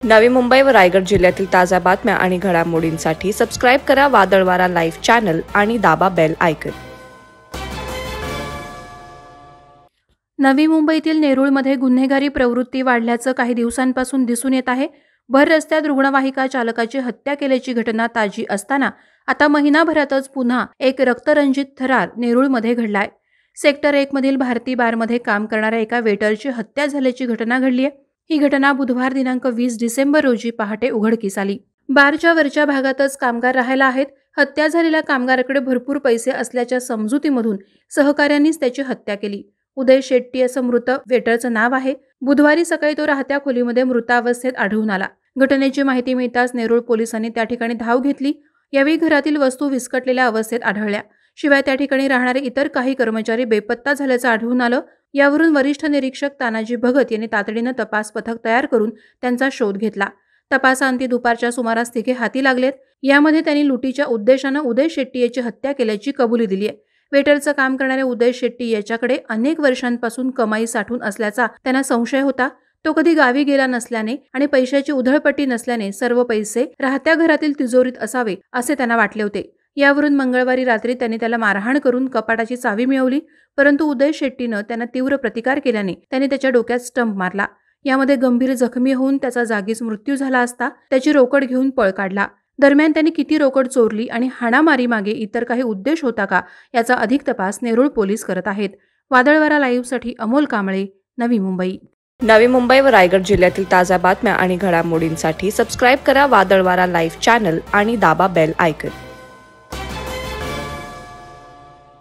नवी मुंबई व रायगड जिल्ह्यातील ताज्या बातम्या आणि घडामोडींसाठी सबस्क्राईब करा वादळवारा लाईव्ह चॅनल आणि दाबा बेल आयकॉन। नवी मुंबईतील नेरूळमध्ये गुन्हेगारी प्रवृत्ती वाढल्याचं काही दिवसांपासून दिसून येत आहे। भर रस्त्यात रुग्णवाहिका चालकाची हत्या केल्याची घटना ताजी असताना आता महिनाभरातच पुन्हा एक रक्तरंजित थरार नेरूळमध्ये घडलाय। सेक्टर 1 मधील भारती बारमध्ये काम करणाऱ्या एका वेटरची हत्या झाल्याची घटना घडली आहे। ही घटना बुधवार दिनांक 20 डिसेंबर रोजी पहाटे उघडकीस आली। बारच्या वरच्या भागातच कामगार राहायला आहेत। हत्या झालेल्या कामगाराकडे भरपूर पैसे असल्याच्या समजुतीमधून सहकाऱ्यांनीच त्याची हत्या केली। उदय शेट्टी असं मृत वेटरचं नाव आहे। बुधवारी सकाळी तो राहत्या खोलीमध्ये मृतावस्थेत आढळून आला। घटनेची माहिती मिळताच नेरूळ पोलिसांनी त्या ठिकाणी धाव घेतली। यावेळी घरातील वस्तू विस्कटलेल्या अवस्थेत आढळल्या। शिवाय त्या ठिकाणी राहणारे इतर काही कर्मचारी बेपत्ता झाल्याचं आढळून आलं। यावरून वरिष्ठ निरीक्षक तानाजी भगत यांनी तातडीनं तपास पथक तयार करून त्यांचा शोध घेतला। तपासांती दुपारच्या सुमारास तिघे हाती लागलेत। यामध्ये त्यांनी लुटीच्या उद्देशानं उदय शेट्टी याची हत्या केल्याची कबुली दिली आहे। वेटरचं काम करणारे उदय शेट्टी याच्याकडे अनेक वर्षांपासून कमाई साठून असल्याचा त्यांना संशय होता। तो कधी गावी गेला नसल्याने आणि पैशाची उधळपट्टी नसल्याने सर्व पैसे राहत्या घरातील तिजोरीत असावे असे त्यांना वाटले होते। यावरून मंगळवारी रात्री त्यांनी त्याला मारहाण करून कपाटाची चावी मिळवली, परंतु उदय शेट्टीनं त्यांना तीव्र प्रतिकार केल्याने त्याने त्याच्या डोक्यात स्टंप मारला। यामध्ये गंभीर जखमी होऊन त्याचा जागीच मृत्यू झाला असता त्याची रोकड घेऊन पळ काढला। दरम्यान त्यांनी किती रोकड चोरली आणि हाणामारी मागे इतर काही उद्देश होता का याचा अधिक तपास नेरूळ पोलीस करत आहेत। वादळवारा लाईव्हसाठी अमोल कांबळे, नवी मुंबई। नवी मुंबई व रायगड जिल्ह्यातील ताज्या बातम्या आणि घडामोडींसाठी सबस्क्राईब करा वादळवारा लाईव्ह चॅनल आणि दाबा बेल आयकॉन।